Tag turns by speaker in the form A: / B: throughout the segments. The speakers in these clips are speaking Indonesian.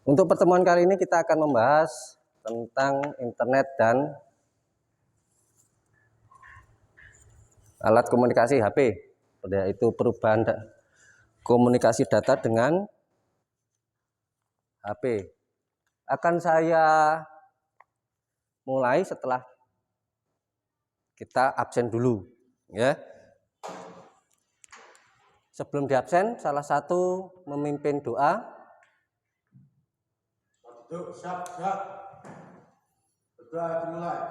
A: Untuk pertemuan kali ini kita akan membahas tentang internet dan alat komunikasi HP, yaitu perubahan komunikasi data dengan HP. Akan saya mulai setelah kita absen dulu, ya. Sebelum di absen, salah satu memimpin doa.
B: Siap. Doa dimulai.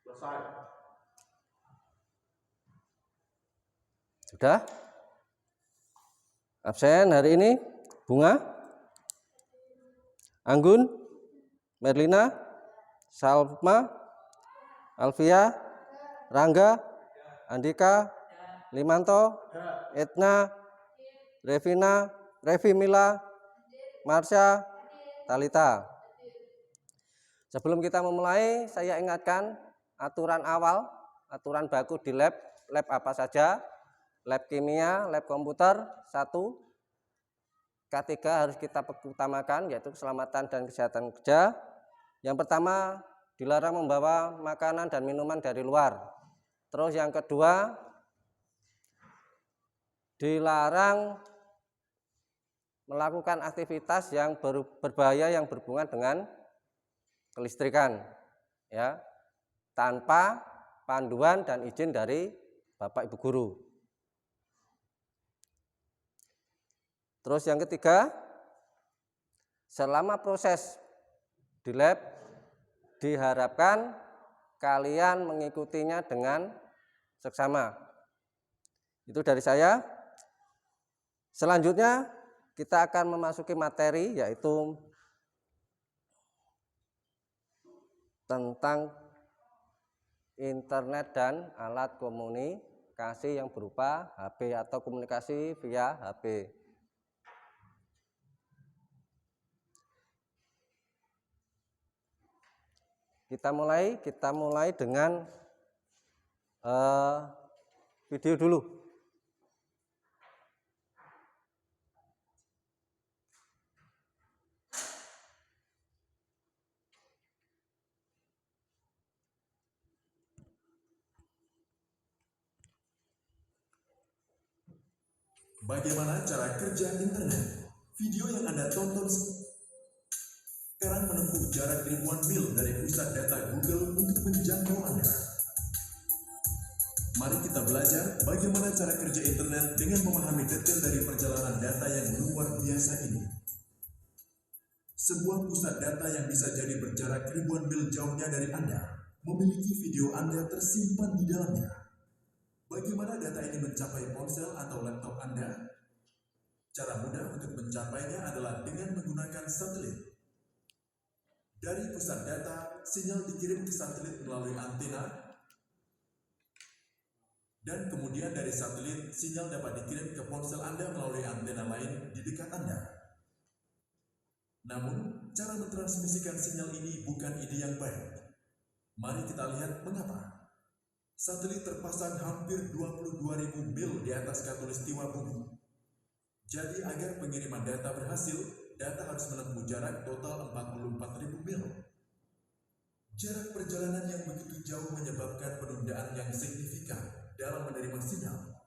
B: Selesai.
A: Sudah? Absen hari ini Bunga, Anggun, Merlina, Salma, Alvia, Rangga, Andika, Limanto, Etna, Revina, Revimila, Marsha, Talita. Sebelum kita memulai, saya ingatkan aturan awal, aturan baku di lab apa saja? Lab kimia, lab komputer, 1. K3 harus kita utamakan, yaitu keselamatan dan kesehatan kerja. Yang pertama, dilarang membawa makanan dan minuman dari luar. Terus yang kedua, dilarang melakukan aktivitas yang berbahaya yang berhubungan dengan kelistrikan, ya, tanpa panduan dan izin dari Bapak Ibu guru. Terus yang ketiga, selama proses di lab diharapkan kalian mengikutinya dengan seksama. Itu dari saya. Selanjutnya kita akan memasuki materi, yaitu tentang internet dan alat komunikasi yang berupa HP atau komunikasi via HP. Kita mulai dengan video dulu.
C: Bagaimana cara kerja internet? Video yang Anda tonton sekarang menempuh jarak ribuan mil dari pusat data Google untuk menjangkau Anda. Mari kita belajar bagaimana cara kerja internet dengan memahami detail dari perjalanan data yang luar biasa ini. Sebuah pusat data yang bisa jadi berjarak ribuan mil jauhnya dari Anda, memiliki video Anda tersimpan di dalamnya. Bagaimana data ini mencapai ponsel atau laptop Anda? Cara mudah untuk mencapainya adalah dengan menggunakan satelit. Dari pusat data, sinyal dikirim ke satelit melalui antena, dan kemudian dari satelit, sinyal dapat dikirim ke ponsel Anda melalui antena lain di dekat Anda. Namun, cara mentransmisikan sinyal ini bukan ide yang baik. Mari kita lihat mengapa. Satelit terpasang hampir 22.000 mil di atas khatulistiwa bumi. Jadi agar pengiriman data berhasil, data harus menempuh jarak total 44.000 mil. Jarak perjalanan yang begitu jauh menyebabkan penundaan yang signifikan dalam menerima sinyal.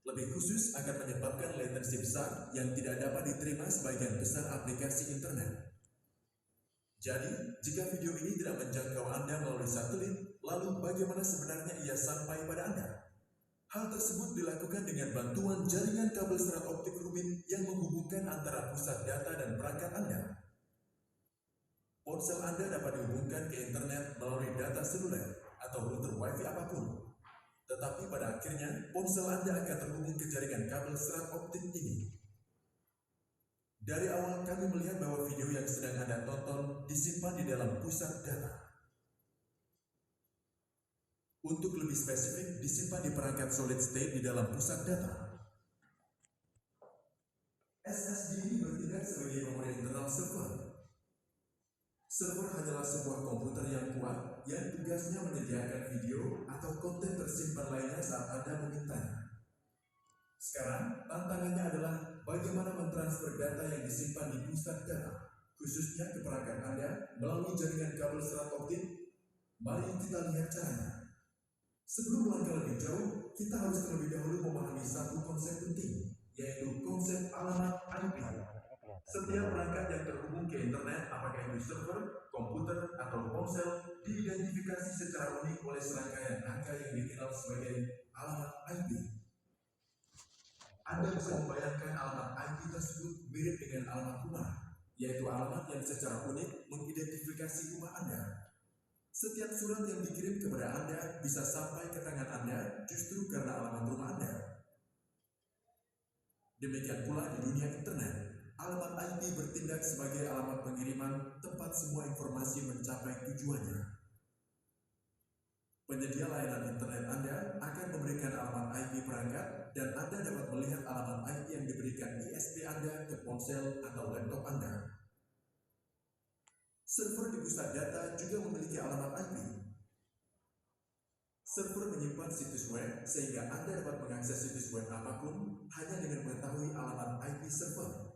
C: Lebih khusus akan menyebabkan latensi besar yang tidak dapat diterima sebagian besar aplikasi internet. Jadi, jika video ini tidak menjangkau Anda melalui satelit, lalu bagaimana sebenarnya ia sampai pada Anda? Hal tersebut dilakukan dengan bantuan jaringan kabel serat optik rumit yang menghubungkan antara pusat data dan perangkat Anda. Ponsel Anda dapat dihubungkan ke internet melalui data seluler atau router Wi-Fi apapun. Tetapi pada akhirnya, ponsel Anda akan terhubung ke jaringan kabel serat optik ini. Dari awal kami melihat bahwa video yang sedang Anda tonton disimpan di dalam pusat data. Untuk lebih spesifik, disimpan di perangkat solid state di dalam pusat data. SSD ini bertindak sebagai memori internal server. Server hanyalah sebuah komputer yang kuat yang tugasnya menyediakan video atau konten tersimpan lainnya saat Anda memintanya. Sekarang, tantangannya adalah bagaimana mentransfer data yang disimpan di pusat data, khususnya ke perangkat Anda melalui jaringan kabel serat optik. Mari kita lihat caranya. Sebelum melangkah lebih jauh, kita harus terlebih dahulu memahami satu konsep penting, yaitu konsep alamat IP. Setiap perangkat yang terhubung ke internet, apakah itu server, komputer, atau ponsel, diidentifikasi secara unik oleh serangkaian angka yang dikenal sebagai alamat IP. Anda bisa membayangkan alamat IP tersebut mirip dengan alamat rumah, yaitu alamat yang secara unik mengidentifikasi rumah Anda. Setiap surat yang dikirim kepada Anda bisa sampai ke tangan Anda justru karena alamat rumah Anda. Demikian pula di dunia internet, alamat IP bertindak sebagai alamat pengiriman tempat semua informasi mencapai tujuannya. Penyedia layanan internet Anda akan memberikan alamat IP perangkat dan Anda dapat melihat alamat IP yang diberikan ISP Anda ke ponsel atau laptop Anda. Server di pusat data juga memiliki alamat IP. Server menyimpan situs web sehingga Anda dapat mengakses situs web apapun hanya dengan mengetahui alamat IP server.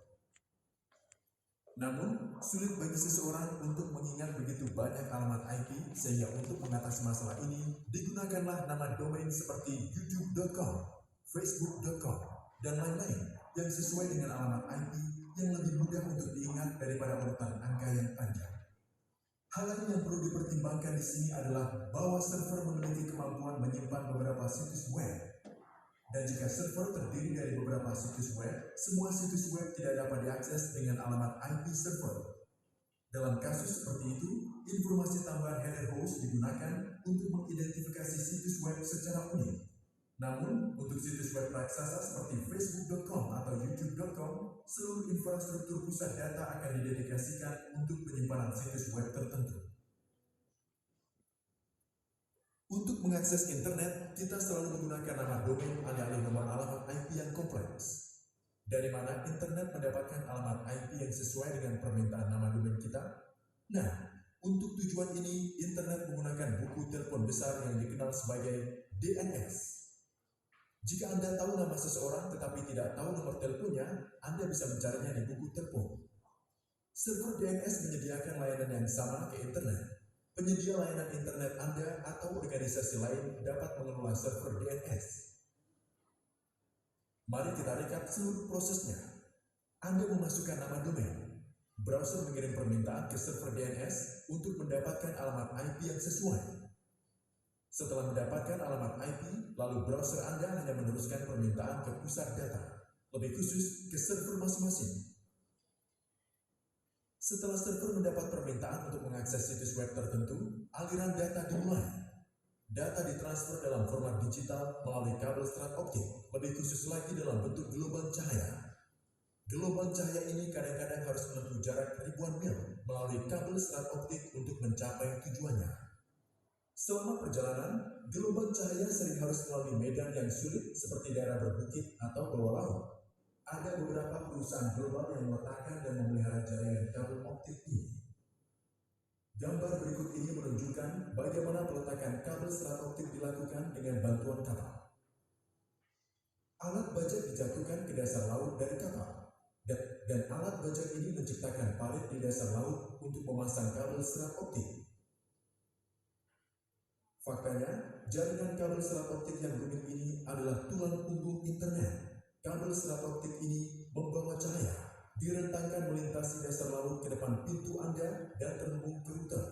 C: Namun, sulit bagi seseorang untuk mengingat begitu banyak alamat IP sehingga untuk mengatasi masalah ini, digunakanlah nama domain seperti youtube.com, facebook.com, dan lain-lain yang sesuai dengan alamat IP yang lebih mudah untuk diingat daripada urutan angka yang panjang. Hal lain yang perlu dipertimbangkan di sini adalah bahwa server memiliki kemampuan menyimpan beberapa situs web. Dan jika server terdiri dari beberapa situs web, semua situs web tidak dapat diakses dengan alamat IP server. Dalam kasus seperti itu, informasi tambahan header host digunakan untuk mengidentifikasi situs web secara unik. Namun, untuk situs web raksasa seperti facebook.com atau youtube.com, seluruh infrastruktur pusat data akan didedikasikan untuk penyimpanan situs web tertentu. Untuk mengakses internet, kita selalu menggunakan nama domain alih-alih nomor alamat IP yang kompleks. Dari mana internet mendapatkan alamat IP yang sesuai dengan permintaan nama domain kita? Nah, untuk tujuan ini, internet menggunakan buku telepon besar yang dikenal sebagai DNS. Jika Anda tahu nama seseorang tetapi tidak tahu nomor teleponnya, Anda bisa mencarinya di buku telepon. Server DNS menyediakan layanan yang sama ke internet. Penyedia layanan internet Anda atau organisasi lain dapat mengelola server DNS. Mari kita rekap seluruh prosesnya. Anda memasukkan nama domain. Browser mengirim permintaan ke server DNS untuk mendapatkan alamat IP yang sesuai. Setelah mendapatkan alamat IP, lalu browser Anda hanya meneruskan permintaan ke pusat data, lebih khusus ke server masing-masing. Setelah server mendapat permintaan untuk mengakses situs web tertentu, aliran data dimulai. Data ditransfer dalam format digital melalui kabel serat optik, lebih khusus lagi dalam bentuk gelombang cahaya. Gelombang cahaya ini kadang-kadang harus menempuh jarak ribuan mil melalui kabel serat optik untuk mencapai tujuannya. Selama perjalanan, gelombang cahaya sering harus melalui medan yang sulit seperti daerah berbukit atau bawah laut. Ada beberapa perusahaan global yang meletakkan dan memelihara jaringan kabel optik ini. Gambar berikut ini menunjukkan bagaimana peletakan kabel serat optik dilakukan dengan bantuan kapal. Alat bajak dijatuhkan ke dasar laut dari kapal, dan alat bajak ini menciptakan parit di dasar laut untuk memasang kabel serat optik. Faktanya, jaringan kabel serat optik yang rumit ini adalah tulang punggung internet. Kabel serat optik ini membawa cahaya, direntangkan melintasi dasar laut ke depan pintu Anda dan terhubung ke router.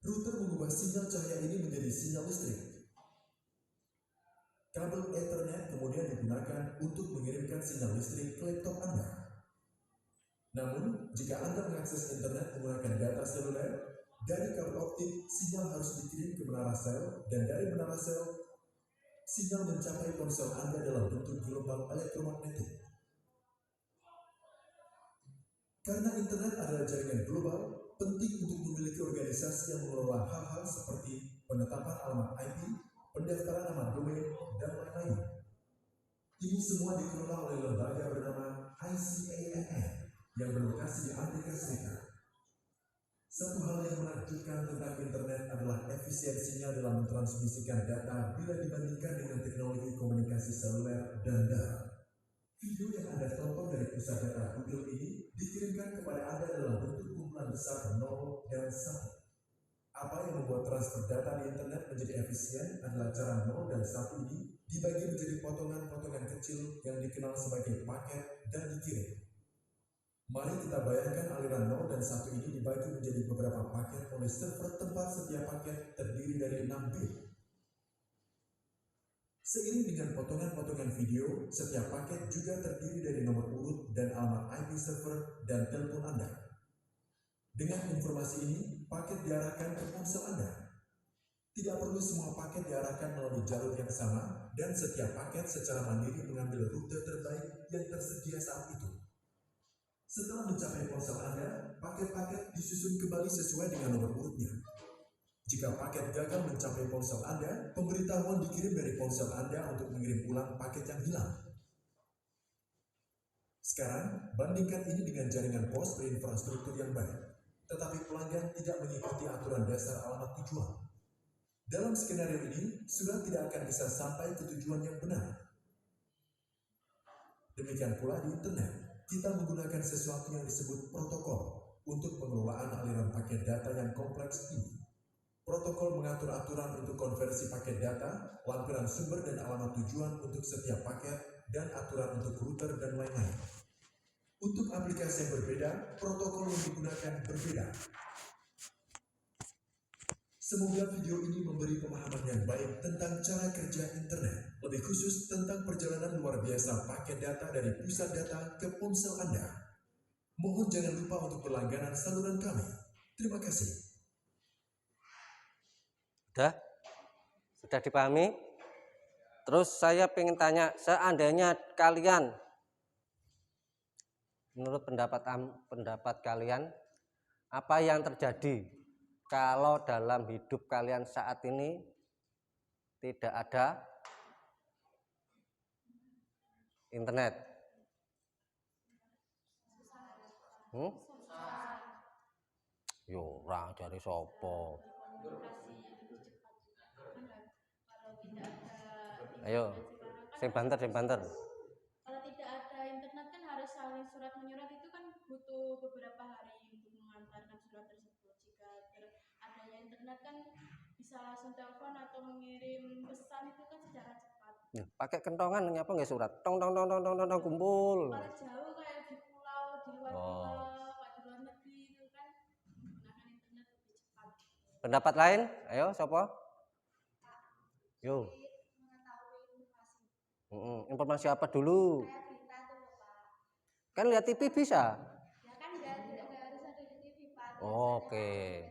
C: Router mengubah sinyal cahaya ini menjadi sinyal listrik. Kabel Ethernet kemudian digunakan untuk mengirimkan sinyal listrik ke laptop Anda. Namun, jika Anda mengakses internet menggunakan data seluler, dari kabel optik, sinyal harus dikirim ke menara sel, dan dari menara sel, sinyal mencapai ponsel Anda dalam bentuk gelombang elektromagnetik. Karena internet adalah jaringan global, penting untuk memiliki organisasi yang mengelola hal-hal seperti penetapan alamat IP, pendaftaran nama domain, dan lain-lain. Ini semua dikelola oleh lembaga bernama ICANN yang berlokasi di Amerika Serikat. Satu hal yang menakjubkan tentang internet adalah efisiensi efisien sinyal dalam mentransmisikan data bila dibandingkan dengan teknologi komunikasi seluler dan darat. Video yang Anda tonton dari pusat data Google ini dikirimkan kepada Anda dalam bentuk kumpulan besar 0 dan 1. Apa yang membuat transfer data di internet menjadi efisien adalah cara 0 dan 1 ini dibagi menjadi potongan-potongan kecil yang dikenal sebagai paket dan dikirim. Mari kita bayangkan aliran 0 dan 1 ini dibagi menjadi beberapa paket oleh server tempat setiap paket terdiri dari 6 bit. Seiring dengan potongan-potongan video, setiap paket juga terdiri dari nomor urut dan alamat IP server dan telepon Anda. Dengan informasi ini, paket diarahkan ke ponsel Anda. Tidak perlu semua paket diarahkan melalui jalur yang sama, dan setiap paket secara mandiri mengambil rute terbaik yang tersedia saat itu. Setelah mencapai ponsel Anda, paket-paket disusun kembali sesuai dengan nomor urutnya. Jika paket gagal mencapai ponsel Anda, pemberitahuan dikirim dari ponsel Anda untuk mengirim ulang paket yang hilang. Sekarang, bandingkan ini dengan jaringan pos berinfrastruktur yang baik, tetapi pelanggan tidak mengikuti aturan dasar alamat tujuan. Dalam skenario ini, surat tidak akan bisa sampai ke tujuan yang benar. Demikian pula di internet, kita menggunakan sesuatu yang disebut protokol untuk pengelolaan aliran paket data yang kompleks ini. Protokol mengatur aturan untuk konversi paket data, lampiran sumber dan alamat tujuan untuk setiap paket, dan aturan untuk router dan lain-lain. Untuk aplikasi yang berbeda, protokol yang digunakan berbeda. Semoga video ini memberi pemahaman yang baik tentang cara kerja internet, lebih khusus tentang perjalanan luar biasa paket data dari pusat data ke ponsel Anda. Mohon jangan lupa untuk berlangganan saluran kami. Terima kasih.
A: Sudah dipahami? Terus saya ingin tanya, seandainya kalian, menurut pendapat kalian, apa yang terjadi kalau dalam hidup kalian saat ini tidak ada internet? Yo, ora dari sopo. Ayo, sing banter.
B: Kalau tidak ada internet kan harus saling surat menyurat, itu kan butuh beberapa hari untuk mengantarkan surat tersebut. Jika adanya internet kan bisa langsung telepon atau mengirim pesan, itu kan secara cepat.
A: Ya, pakai kentongan nyapa nggak surat? Tong kumpul.
B: Kalau jauh kayak di pulau, di luar pulau, kayak di luar negeri itu kan menggunakan internet lebih cepat.
A: Pendapat lain? Ayo, siapa? Yo. Informasi apa dulu?
B: Kayak berita tuh Pak.
A: Kan lihat TV bisa.
B: Ya kan nggak harus ada di TV Pak.
A: Oke.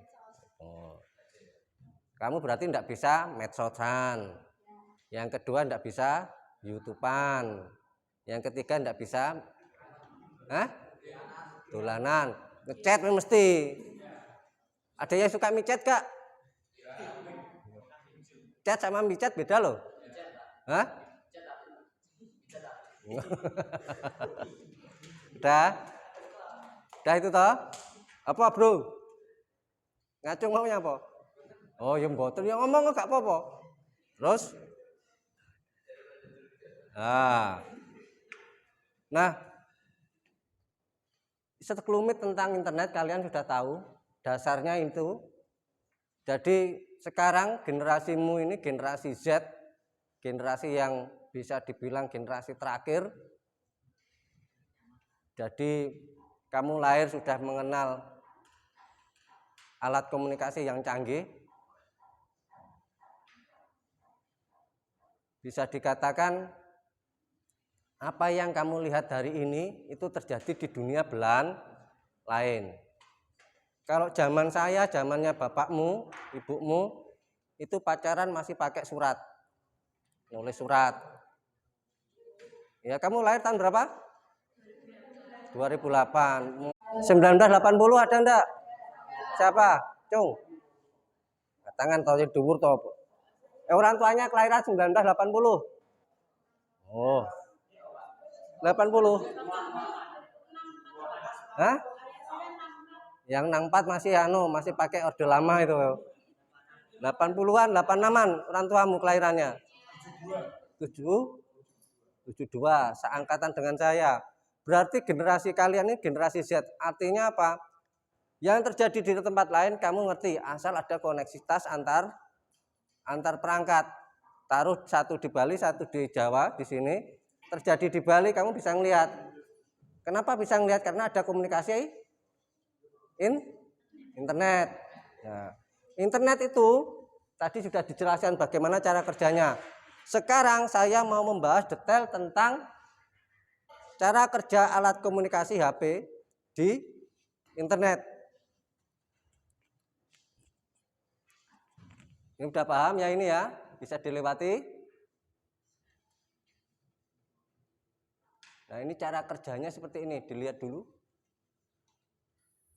A: Kamu berarti tidak bisa medsosan. Yang kedua tidak bisa YouTubean. Yang ketiga tidak bisa dolanan. Ngechat mesti. Ada yang suka micet gak? Chat sama micet beda loh. Udah itu toh? Apa bro? Ngacung maunya apa? Oh yang mboten yang ngomong gak apa-apa. Terus? Nah, sekelumit tentang internet kalian sudah tahu dasarnya itu. Jadi sekarang generasimu ini generasi Z, generasi yang bisa dibilang generasi terakhir. Jadi kamu lahir sudah mengenal alat komunikasi yang canggih. Bisa dikatakan apa yang kamu lihat hari ini itu terjadi di dunia belahan lain. Kalau zaman saya, zamannya bapakmu, ibumu, itu pacaran masih pakai surat, nulis surat. Ya, kamu lahir tahun berapa? 2008. 1980 ada enggak? Siapa? Cung. Tangan tau dhuwur to. Orang tuanya kelahiran 1980. Oh. 80. Hah? Yang 64 masih masih pakai orde lama itu. 80-an, 86-an orang tuamu kelahirannya? 72, seangkatan dengan saya. Berarti generasi kalian ini generasi Z. Artinya apa? Yang terjadi di tempat lain kamu ngerti, asal ada koneksitas antar perangkat. Taruh satu di Bali, satu di Jawa, di sini. Terjadi di Bali, kamu bisa ngelihat. Kenapa bisa ngelihat? Karena ada komunikasi internet. Nah, internet itu tadi sudah dijelaskan bagaimana cara kerjanya. Sekarang saya mau membahas detail tentang cara kerja alat komunikasi HP di internet. Ini udah paham ya ini ya? Bisa dilewati. Nah, ini cara kerjanya seperti ini, dilihat dulu.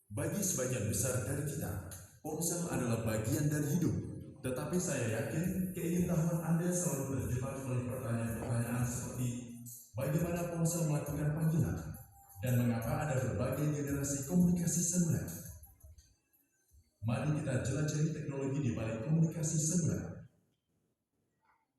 C: Bagi sebagian besar dari kita, ponsel adalah bagian dari hidup. Tetapi saya yakin keingintahuan Anda selalu terjebak oleh pertanyaan-pertanyaan seperti bagaimana ponsel melakukan panggilan dan mengapa ada berbagai generasi komunikasi seluler. Mari kita jelajahi teknologi di balik komunikasi seluler.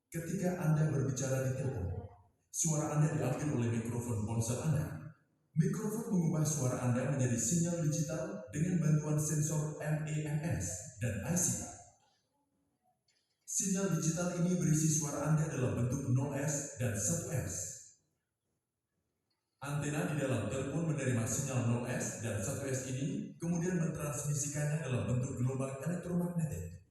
C: Ketika Anda berbicara di telepon, suara Anda diambil oleh mikrofon ponsel Anda. Mikrofon mengubah suara Anda menjadi sinyal digital dengan bantuan sensor MEMS dan IC. Sinyal digital ini berisi suara Anda dalam bentuk 0S dan 1S. Antena di dalam telepon menerima sinyal 0S dan 1S ini, kemudian mentransmisikannya dalam bentuk gelombang elektromagnetik.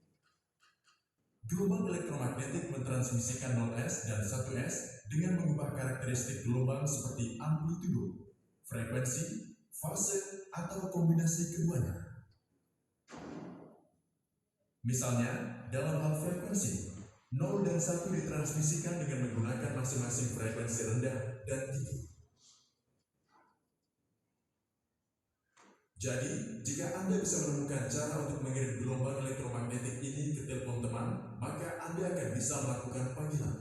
C: Gelombang elektromagnetik mentransmisikan 0S dan 1S dengan mengubah karakteristik gelombang seperti amplitudo, frekuensi, fase, atau kombinasi keduanya. Misalnya, dalam hal frekuensi, 0 dan 1 ditransmisikan dengan menggunakan masing-masing frekuensi rendah dan tinggi. Jadi, jika Anda bisa menemukan cara untuk mengirim gelombang elektromagnetik ini ke telepon teman, maka Anda akan bisa melakukan panggilan.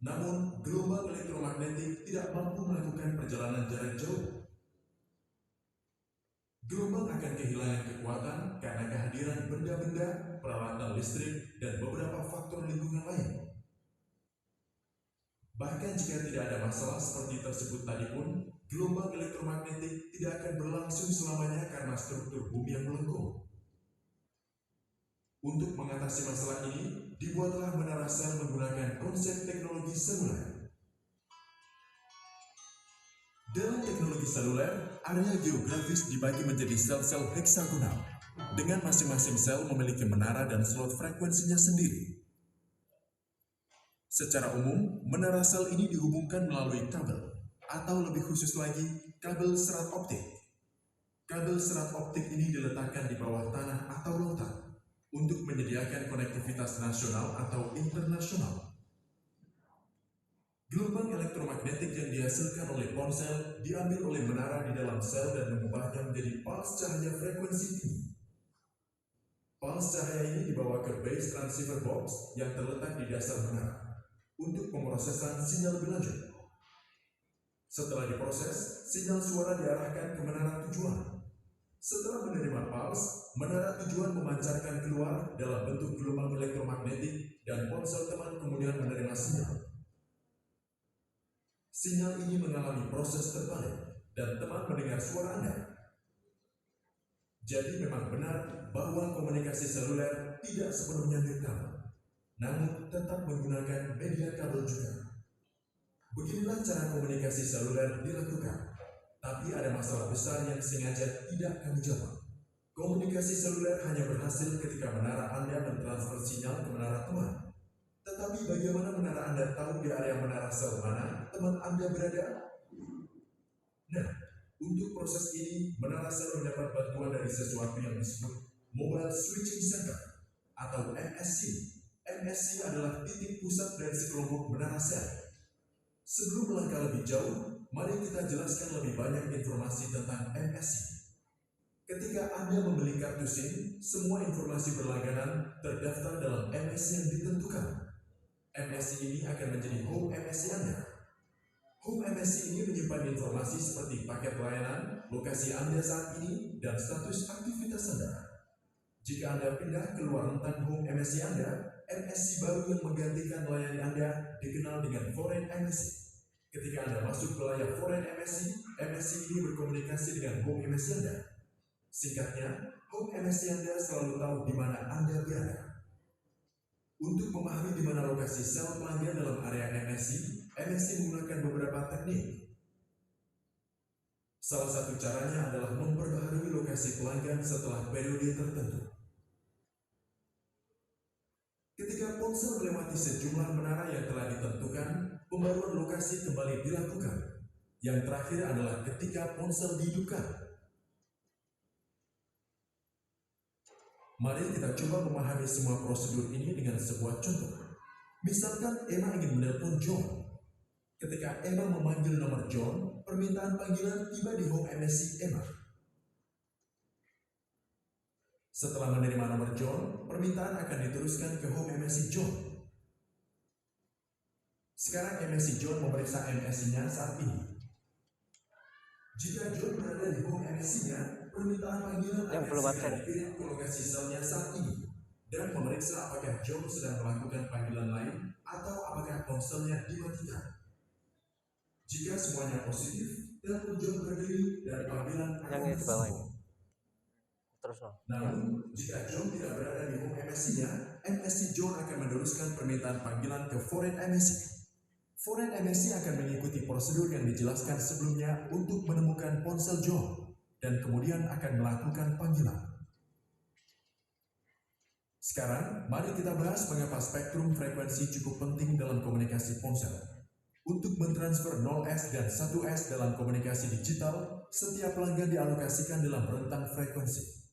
C: Namun, gelombang elektromagnetik tidak mampu melakukan perjalanan jarak jauh. Gelombang akan kehilangan kekuatan karena kehadiran benda-benda, peralatan listrik, dan beberapa faktor lingkungan lain. Bahkan jika tidak ada masalah seperti tersebut tadi pun, gelombang elektromagnetik tidak akan berlangsung selamanya karena struktur bumi yang melengkung. Untuk mengatasi masalah ini, dibuatlah menara sel menggunakan konsep teknologi seluler. Dalam teknologi seluler, area geografis dibagi menjadi sel-sel heksagonal, dengan masing-masing sel memiliki menara dan slot frekuensinya sendiri. Secara umum, menara sel ini dihubungkan melalui kabel, atau lebih khusus lagi, kabel serat optik. Kabel serat optik ini diletakkan di bawah tanah atau lautan untuk menyediakan konektivitas nasional atau internasional. Gelombang elektromagnetik yang dihasilkan oleh ponsel diambil oleh menara di dalam sel dan mengubahnya menjadi pulse cahaya frekuensi tinggi. Pulse cahaya ini dibawa ke base transceiver box yang terletak di dasar menara untuk pemrosesan sinyal lebih lanjut. Setelah diproses, sinyal suara diarahkan ke menara tujuan. Setelah menerima pulse, menara tujuan memancarkan keluar dalam bentuk gelombang elektromagnetik dan ponsel teman kemudian menerima sinyal. Sinyal ini mengalami proses terbalik dan teman mendengar suara Anda. Jadi memang benar bahwa komunikasi seluler tidak sepenuhnya netral, namun tetap menggunakan media kabel juga. Beginilah cara komunikasi seluler dilakukan, tapi ada masalah besar yang sengaja tidak kami jawab. Komunikasi seluler hanya berhasil ketika menara Anda mentransfer sinyal ke menara teman. Tetapi bagaimana menara Anda tahu di area menara sel mana teman Anda berada? Nah, untuk proses ini, menara sel mendapat bantuan dari sesuatu yang disebut Mobile Switching Center atau MSC. MSC adalah titik pusat dari sekelompok menara sel. Sebelum melangkah lebih jauh, mari kita jelaskan lebih banyak informasi tentang MSC. Ketika Anda membeli kartu SIM, semua informasi berlangganan terdaftar dalam MSC yang ditentukan. MSC ini akan menjadi home MSC Anda. Home MSC ini menyimpan informasi seperti paket layanan, lokasi Anda saat ini, dan status aktivitas Anda. Jika Anda pindah keluar rentang home MSI Anda, MSI baru yang menggantikan layani Anda dikenal dengan foreign MSI. Ketika Anda masuk ke layar foreign MSI, MSI ini berkomunikasi dengan home MSI Anda. Singkatnya, home MSI Anda selalu tahu di mana Anda berada. Untuk memahami di mana lokasi sel pelanggan dalam area MSI, MSI menggunakan beberapa teknik. Salah satu caranya adalah memperbaharui lokasi pelanggan setelah periode tertentu. Ketika ponsel melewati sejumlah menara yang telah ditentukan, pembaruan lokasi kembali dilakukan. Yang terakhir adalah ketika ponsel dihidupkan. Mari kita coba memahami semua prosedur ini dengan sebuah contoh. Misalkan Emma ingin menelpon John. Ketika Emma memanggil nomor John, permintaan panggilan tiba di home MSI Emma. Setelah menerima nomor John, permintaan akan diteruskan ke home MSI John. Sekarang MSI John memeriksa MSI-nya saat ini. Jika John berada di home MSI-nya, permintaan panggilan akan segera dikirim ke lokasi selnya saat ini dan memeriksa apakah John sedang melakukan panggilan lain atau apakah ponselnya dimatikan. Jika semuanya positif, telepon John berdiri dan panggilan akan tersambung. Namun, jika John tidak berada di home MSI-nya, MSI John akan meneruskan permintaan panggilan ke foreign MSI. Foreign MSI akan mengikuti prosedur yang dijelaskan sebelumnya untuk menemukan ponsel John dan kemudian akan melakukan panggilan. Sekarang, mari kita bahas mengapa spektrum frekuensi cukup penting dalam komunikasi ponsel. Untuk mentransfer 0S dan 1S dalam komunikasi digital, setiap pelanggan dialokasikan dalam rentang frekuensi.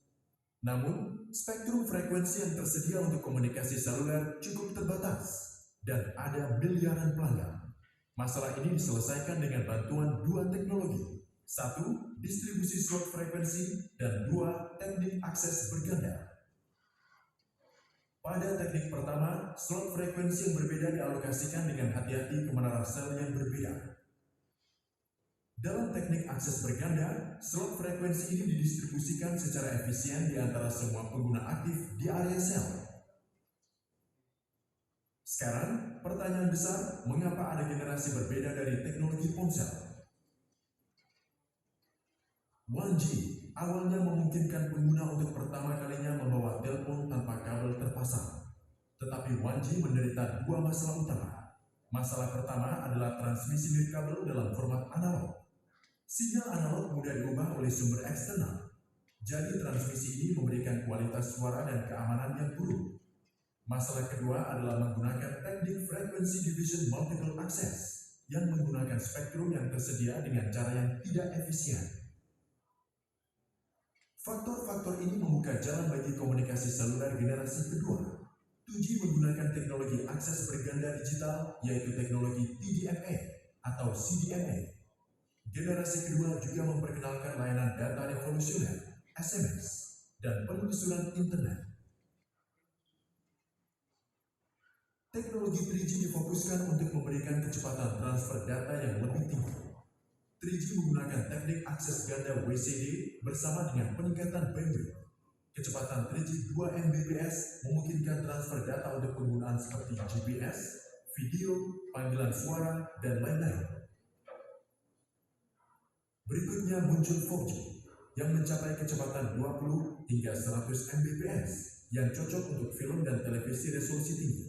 C: Namun, spektrum frekuensi yang tersedia untuk komunikasi seluler cukup terbatas dan ada miliaran pelanggan. Masalah ini diselesaikan dengan bantuan dua teknologi. Satu, distribusi slot frekuensi, dan dua, teknik akses berganda. Pada teknik pertama, slot frekuensi yang berbeda dialokasikan dengan hati-hati ke menara sel yang berbeda. Dalam teknik akses berganda, slot frekuensi ini didistribusikan secara efisien di antara semua pengguna aktif di area sel. Sekarang, pertanyaan besar, mengapa ada generasi berbeda dari teknologi ponsel? 1G awalnya memungkinkan pengguna untuk pertama kalinya membawa telepon tanpa kabel terpasang. Tetapi 1G menderita dua masalah utama. Masalah pertama adalah transmisi nirkabel dalam format analog. Sinyal analog mudah diubah oleh sumber eksternal. Jadi transmisi ini memberikan kualitas suara dan keamanan yang buruk. Masalah kedua adalah menggunakan teknik frequency division multiple access yang menggunakan spektrum yang tersedia dengan cara yang tidak efisien. Faktor-faktor ini membuka jalan bagi komunikasi seluler generasi kedua. 2G menggunakan teknologi akses berganda digital, yaitu teknologi TDMA atau CDMA. Generasi kedua juga memperkenalkan layanan data revolusioner, SMS, dan penelusuran internet. Teknologi 3G difokuskan untuk memberikan kecepatan transfer data yang lebih tinggi. 3G menggunakan teknik akses ganda WCD bersama dengan peningkatan bandwidth. Kecepatan 3G 2 Mbps memungkinkan transfer data untuk penggunaan seperti GPS, video, panggilan suara, dan lain-lain. Berikutnya muncul 4G yang mencapai kecepatan 20 hingga 100 Mbps yang cocok untuk film dan televisi resolusi tinggi.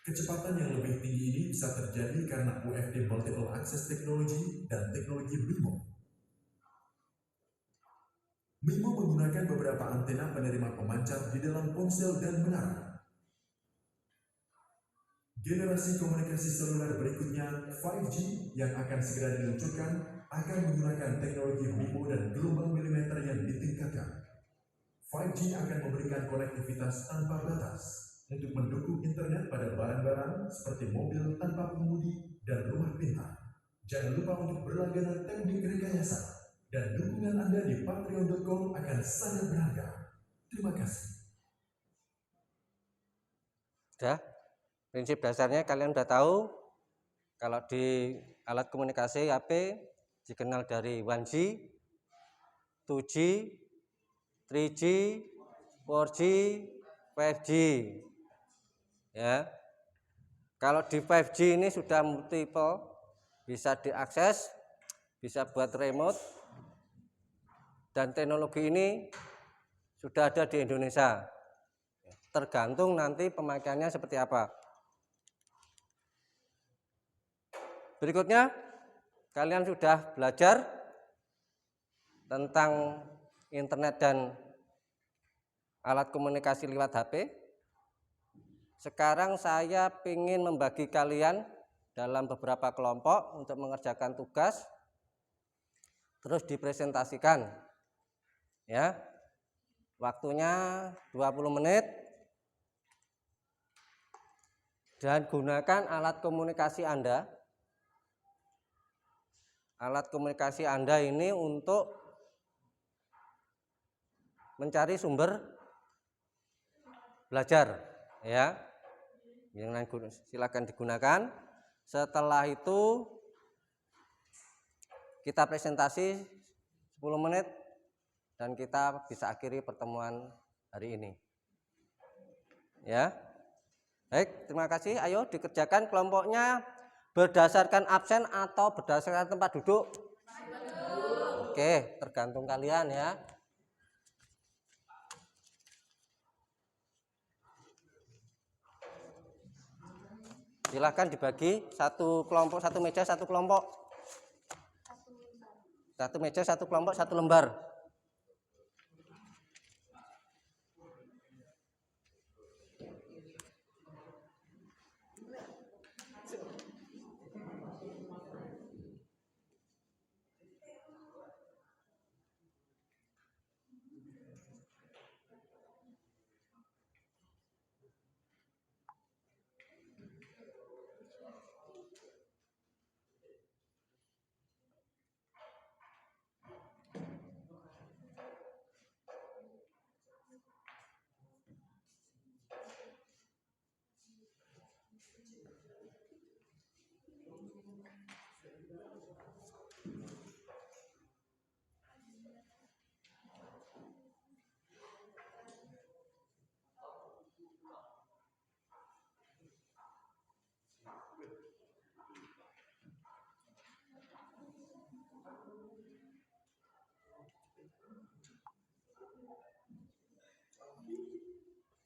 C: Kecepatan yang lebih tinggi ini bisa terjadi karena UFD Multiple Access Technology dan teknologi MIMO. MIMO menggunakan beberapa antena penerima pemancar di dalam ponsel dan menara. Generasi komunikasi seluler berikutnya, 5G, yang akan segera diluncurkan, akan menggunakan teknologi MIMO dan gelombang milimeter yang ditingkatkan. 5G akan memberikan konektivitas tanpa batas untuk mendukung internet pada barang-barang seperti mobil tanpa pengemudi dan rumah pintar. Jangan lupa untuk berlangganan teknik rekayasa, dan dukungan Anda di patreon.com akan sangat berharga. Terima kasih.
A: Sudah, prinsip dasarnya kalian sudah tahu. Kalau di alat komunikasi HP dikenal dari 1G, 2G, 3G, 4G, 5G. Ya. Kalau di 5G ini sudah multiple, bisa diakses, bisa buat remote, dan teknologi ini sudah ada di Indonesia. Tergantung nanti pemakaiannya seperti apa. Berikutnya, kalian sudah belajar tentang internet dan alat komunikasi lewat HP. Sekarang saya ingin membagi kalian dalam beberapa kelompok untuk mengerjakan tugas, terus dipresentasikan. Ya, waktunya 20 menit. Dan gunakan alat komunikasi Anda. Alat komunikasi Anda ini untuk mencari sumber belajar, ya. Silakan digunakan. Setelah itu kita presentasi 10 menit dan kita bisa akhiri pertemuan hari ini. Ya. Baik, terima kasih. Ayo dikerjakan kelompoknya berdasarkan absen atau berdasarkan tempat duduk. Oke, tergantung kalian ya. Silahkan dibagi satu kelompok, satu meja, satu kelompok. Satu meja, satu kelompok, satu lembar.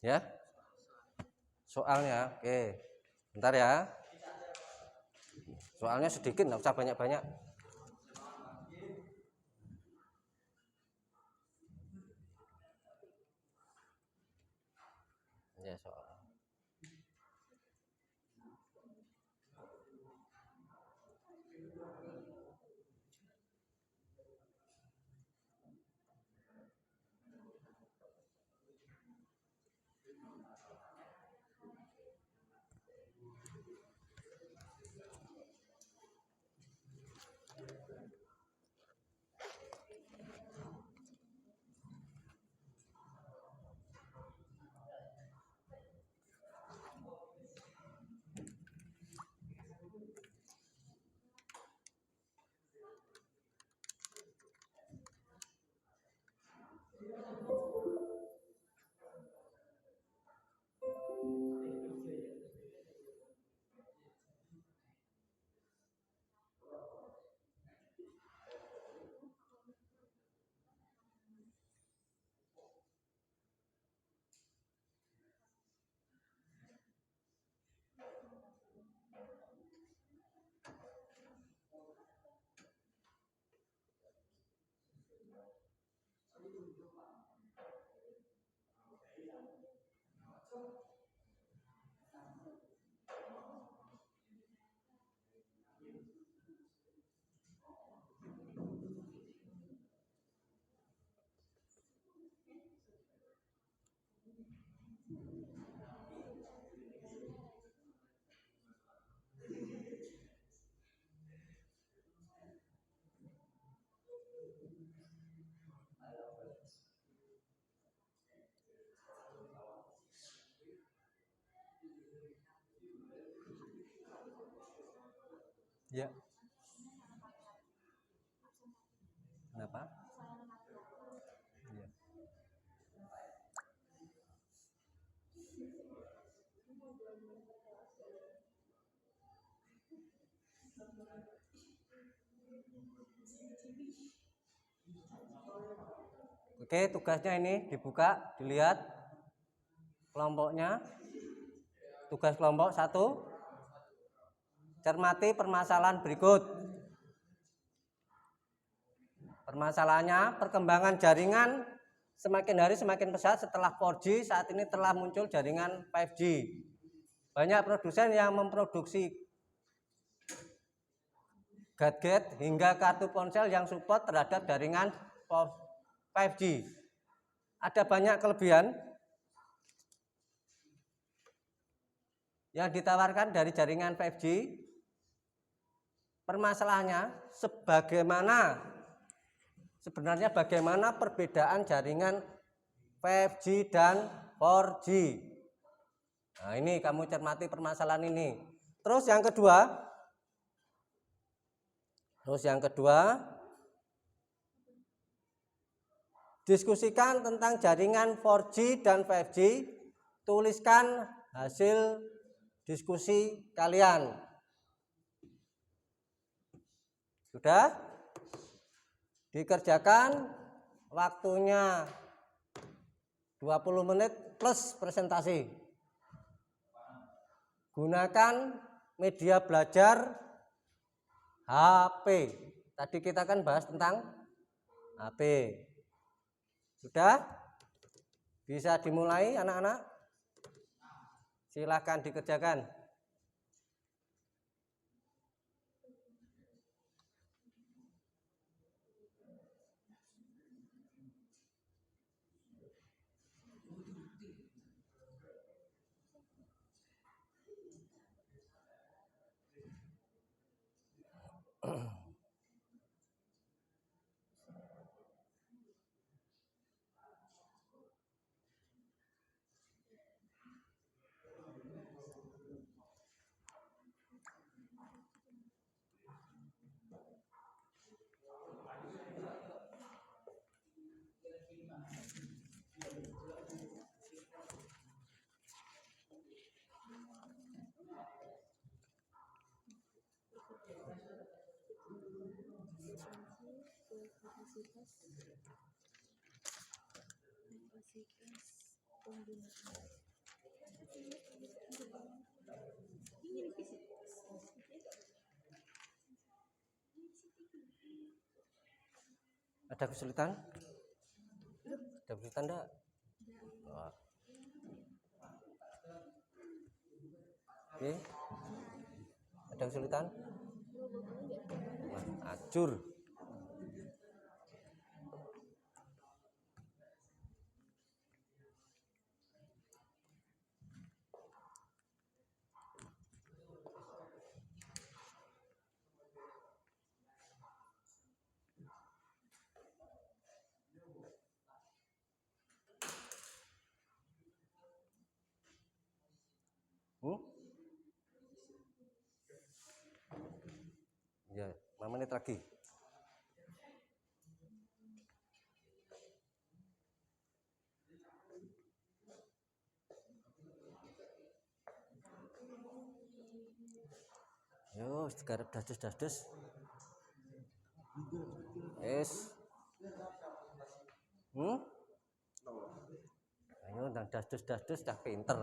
A: Ya. Soalnya, oke. Bentar ya. Soalnya sedikit, nggak usah banyak-banyak. Ya, soal. Ya. Kenapa? Ya. Oke, tugasnya ini dibuka, dilihat kelompoknya. Tugas kelompok 1, cermati permasalahan berikut. Permasalahannya, perkembangan jaringan semakin hari semakin pesat setelah 4G, saat ini telah muncul jaringan 5G. Banyak produsen yang memproduksi gadget hingga kartu ponsel yang support terhadap jaringan 5G. Ada banyak kelebihan yang ditawarkan dari jaringan 5G. Permasalahannya, sebenarnya bagaimana perbedaan jaringan 5G dan 4G. Nah, ini kamu cermati permasalahan ini. Terus yang kedua, diskusikan tentang jaringan 4G dan 5G. Tuliskan hasil diskusi kalian. Sudah? Dikerjakan, waktunya 20 menit plus presentasi. Gunakan media belajar HP. Tadi kita kan bahas tentang HP. Sudah? Bisa dimulai anak-anak? Silahkan dikerjakan. Ada kesulitan? Ada kesulitan enggak? Oke. Ada kesulitan? Acur. Ya, 5 menit lagi. Yo, sekarang dasdes. Es. Ayo, dan dasdes dah pinter.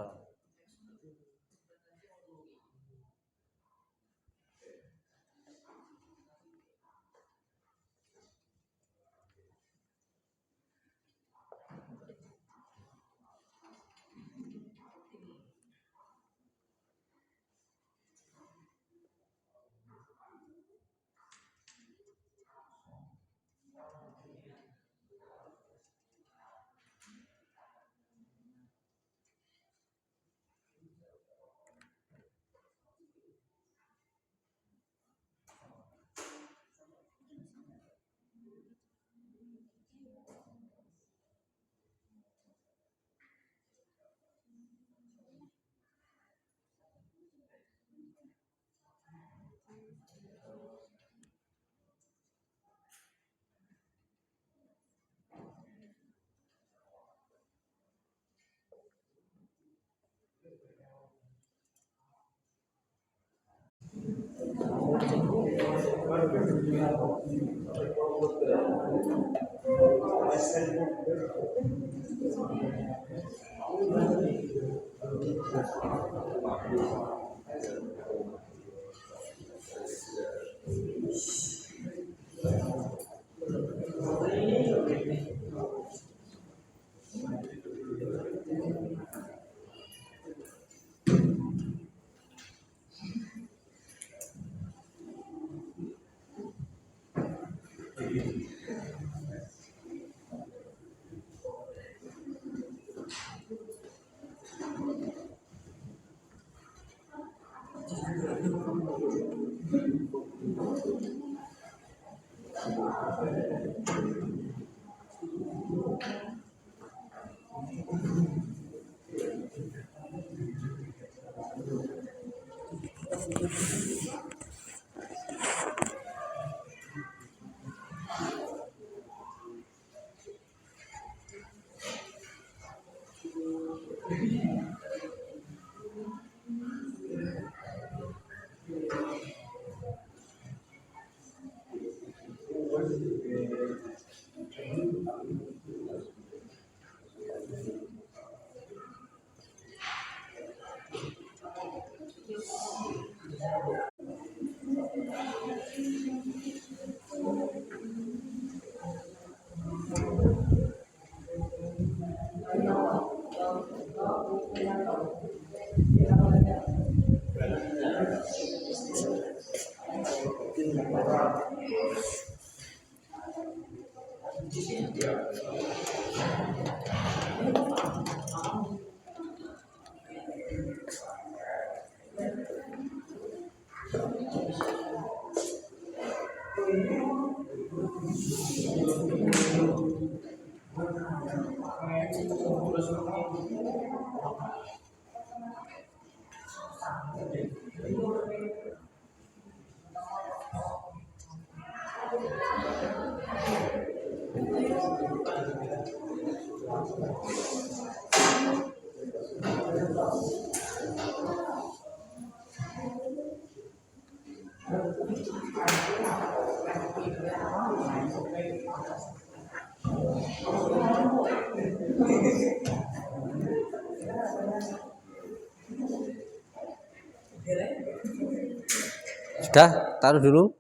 A: Sudah, taruh dulu.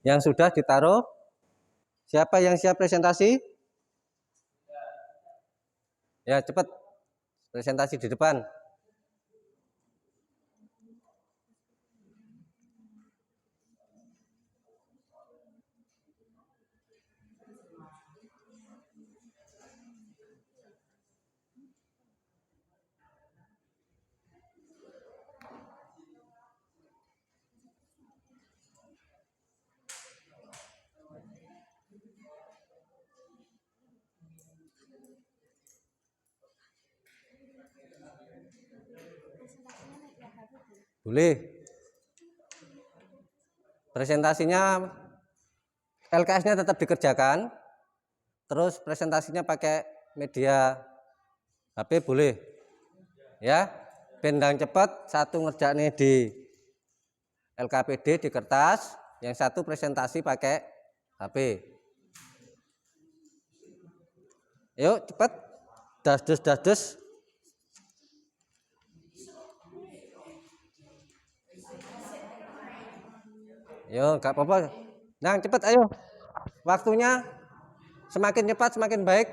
A: Yang sudah ditaruh. Siapa yang siap presentasi? Ya, cepat. Presentasi di depan. Boleh. Presentasinya LKS-nya tetap dikerjakan. Terus presentasinya pakai media HP boleh. Ya. Bendang cepat, satu ngerjainnya di LKPD di kertas, yang satu presentasi pakai HP. Yuk cepat. Das. Yo, nggak apa-apa. Nah, cepat ayo. Waktunya semakin cepat semakin baik.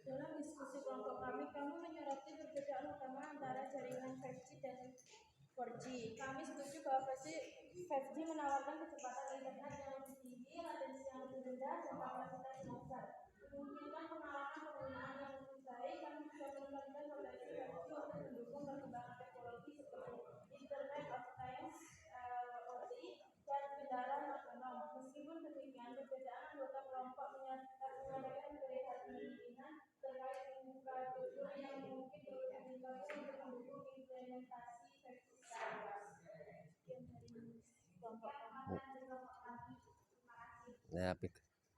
B: Dalam diskusi kelompok kami menyoroti perbedaan utama antara jaringan 5G dan 4G. Kami setuju bahwa versi 5G menawarkan kecepatan internet yang lebih tinggi, latensi yang lebih rendah, dan kapasitas yang besar. Memungkinkan pengalaman penggunaan yang lebih baik. Kami juga menekankan potensi 5G untuk mendukung perkembangan teknologi seperti Internet of Things (IoT) dan kendaraan otonom. Meskipun demikian, perbedaan anggota kelompok menyatakan keinginan terkait infrastruktur
A: Ya,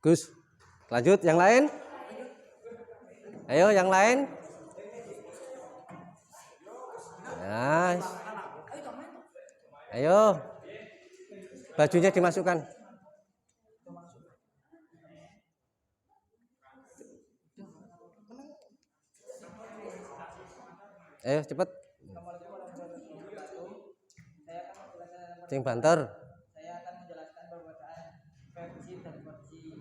A: Gus. Lanjut yang lain. Ayo yang lain. Ya. Ayo. Bajunya dimasukkan. Ayo cepet. Sing banter.
D: Saya akan menjelaskan perbedaan 5G dan 4G.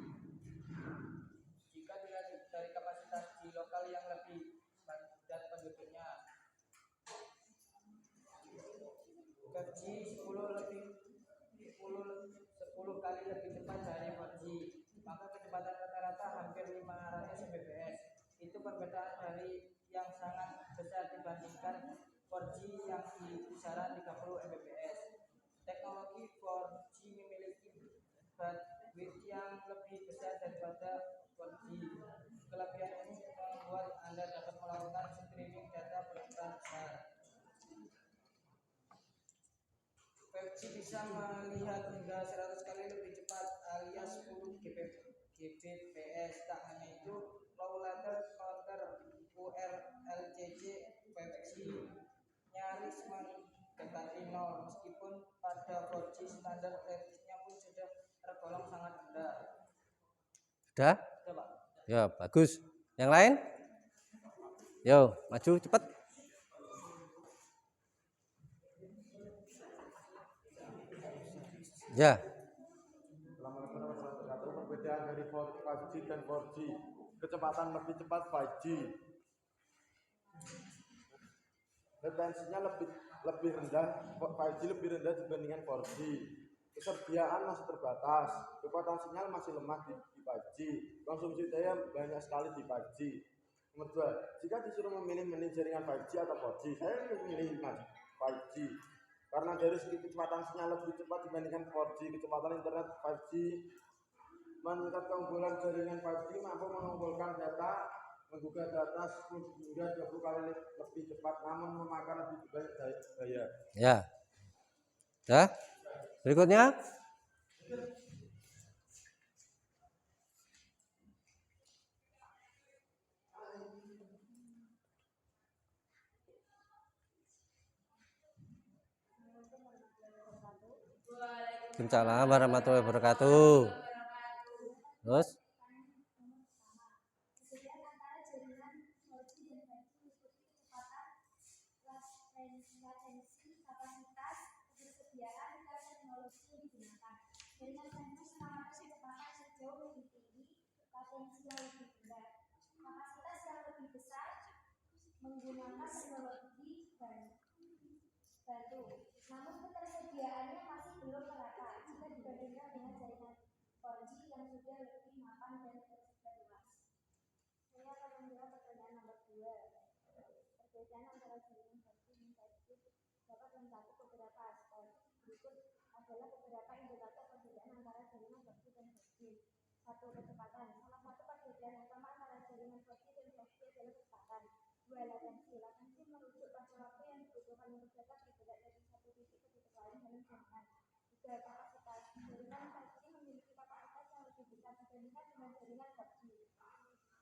D: Jika dilihat dari kapasitas di lokal yang lebih padat penduduknya, 5G 10 kali lebih cepat dari 4G, maka kecepatan rata-rata hampir 500 Mbps. Itu perbedaan dari yang sangat besar dibandingkan 4G yang di kisaran 30 Mbps. Teknologi 4G memiliki bandwidth yang lebih besar daripada 4G. Kelebihan ini membuat Anda dapat melakukan streaming data berukuran besar. 5G bisa melihat hingga 100 kali lebih cepat alias 10 Gbps. Tak hanya itu, low latency counter URLCC 5G nyaris mendekati nol, meskipun pada 4G standar rate-nya pun sudah tergolong sangat rendah.
A: Sudah?
D: Sudah, Pak.
A: Ya, bagus. Yang lain? Yo, maju cepet. Ya.
E: Perbedaan dari 5G dan 4G. Kecepatan lebih cepat 5G. Latensinya lebih rendah, 5G lebih rendah dibandingkan 4G. Kesediaan masih terbatas, kekuatan sinyal masih lemah di 5G. Konsumsi daya banyak sekali di 5G. Nomor 2, jika disuruh memilih jaringan 5G atau 4G, saya memilih 5G. Karena dari segi kecepatan sinyal lebih cepat dibandingkan 4G, kecepatan internet 5G meningkat. Keunggulan jaringan 5G mampu mengumpulkan data, menggugah data 10 hingga 20 kali lebih cepat, namun memakan lebih banyak daya.
A: Ya. Ya. Berikutnya. Waalaikumsalam warahmatullahi wabarakatuh. Terus?
F: Menggunakan teknologi baru, namun ketersediaannya masih belum merata jika dibandingkan dengan jaringan 4G yang sudah lebih mapan dan tersebar luas. Saya akan menjawab pertanyaan nomor 2. Perbedaan antara jaringan 4G dan 5G dapat mencakup beberapa aspek. Berikut adalah beberapa indikator perbedaan antara jaringan 4G dan 5G. 1. Kecepatan. Salah satu perbedaan utama antara jaringan 4G dan 5G adalah kecepatan. 2. Latensi. Latensi merujuk pada waktu yang dibutuhkan untuk data bergerak dari satu titik ke titik lain dalam jaringan. 3. Kapasitas. Jaringan 5G memiliki kapasitas yang lebih besar dibandingkan dengan jaringan 4G.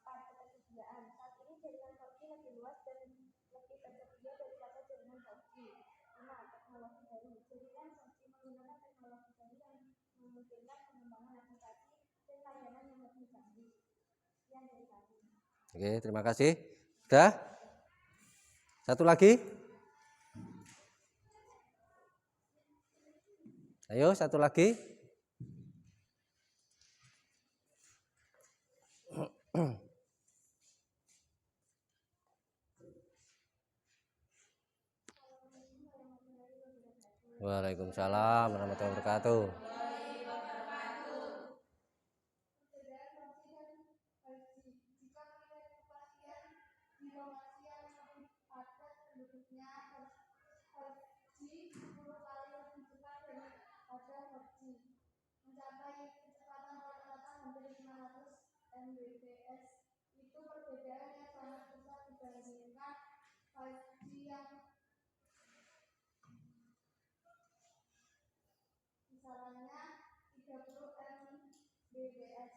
F: 4. Ketersediaan. Saat ini jaringan 4G lebih luas dan lebih tersedia daripada jaringan 5G. 5. Teknologi baru. Jaringan 5G menggunakan teknologi baru yang memungkinkan pengembangan aplikasi dan layanan yang lebih canggih. Sekian dari kami.
A: Oke, terima kasih. Sudah? Satu lagi? Ayo, satu lagi. Waalaikumsalam warahmatullahi wabarakatuh.
F: Mencapai kecepatan rata-rata hampir 500 Mbps. Itu perbedaan yang sangat besar dibandingkan 5G yang misalnya 30 Mbps.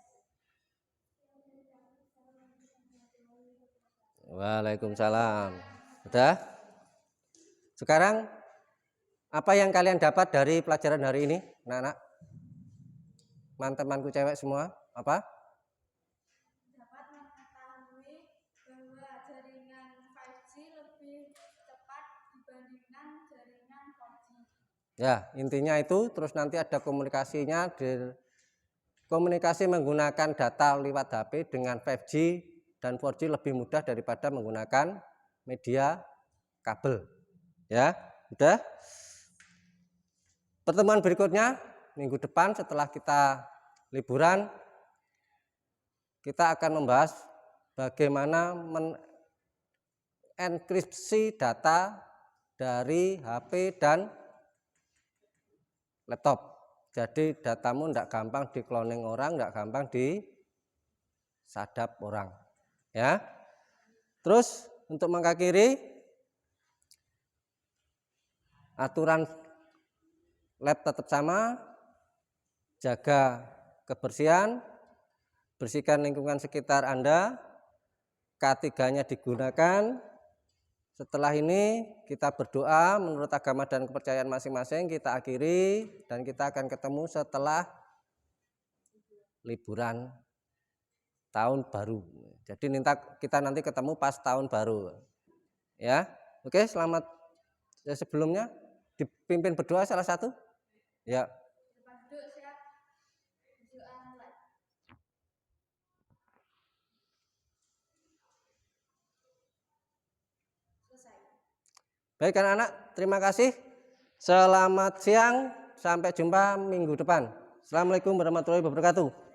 A: Waalaikumsalam. Udah? Sekarang apa yang kalian dapat dari pelajaran hari ini, anak-anak? Teman-temanku cewek semua, apa?
B: Dapat mengetahui bahwa jaringan 5G lebih cepat dibandingkan jaringan 4G.
A: Ya, intinya itu. Terus nanti ada komunikasinya, komunikasi menggunakan data lewat HP dengan 5G dan 4G lebih mudah daripada menggunakan media kabel. Ya, udah. Pertemuan berikutnya minggu depan setelah kita liburan, kita akan membahas bagaimana menenkripsi data dari HP dan laptop. Jadi datamu tidak gampang di-cloning orang, tidak gampang disadap orang. Ya. Terus untuk mengakhiri, aturan lab tetap sama, jaga kebersihan, bersihkan lingkungan sekitar Anda, K3-nya digunakan. Setelah ini kita berdoa menurut agama dan kepercayaan masing-masing, kita akhiri dan kita akan ketemu setelah liburan tahun baru. Jadi kita nanti ketemu pas tahun baru. Ya. Oke, selamat. Sebelumnya dipimpin berdoa salah satu. Ya.
B: Depan duduk siap. Berdoa mulai. Selesai.
A: Baik anak-anak, terima kasih. Selamat siang, sampai jumpa minggu depan. Assalamualaikum warahmatullahi wabarakatuh.